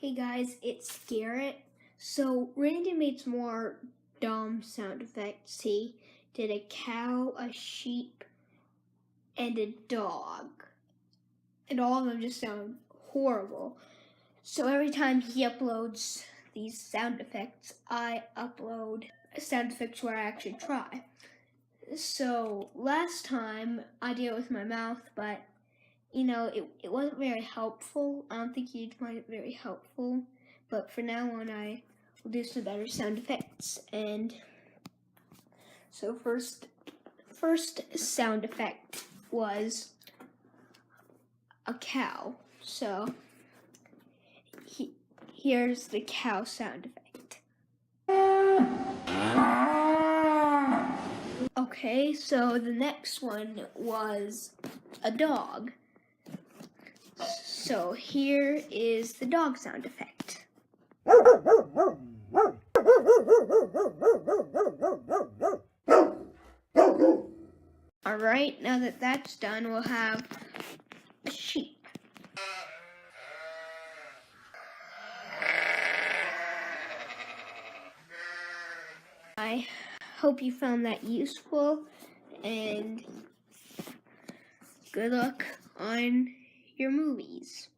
Hey guys, it's Garrett. So Randy made some more dumb sound effects. He did a cow, a sheep, and a dog. And all of them just sound horrible. So every time he uploads these sound effects, I upload sound effects where I actually try. So last time I did it with my mouth, but it wasn't very helpful. I don't think you'd find it very helpful. But for now on, I will do some better sound effects. And so first sound effect was a cow. So here's the cow sound effect. Okay, so the next one was a dog. So here is the dog sound effect. Alright, now that that's done, we'll have a sheep. I hope you found that useful, and good luck on your movies.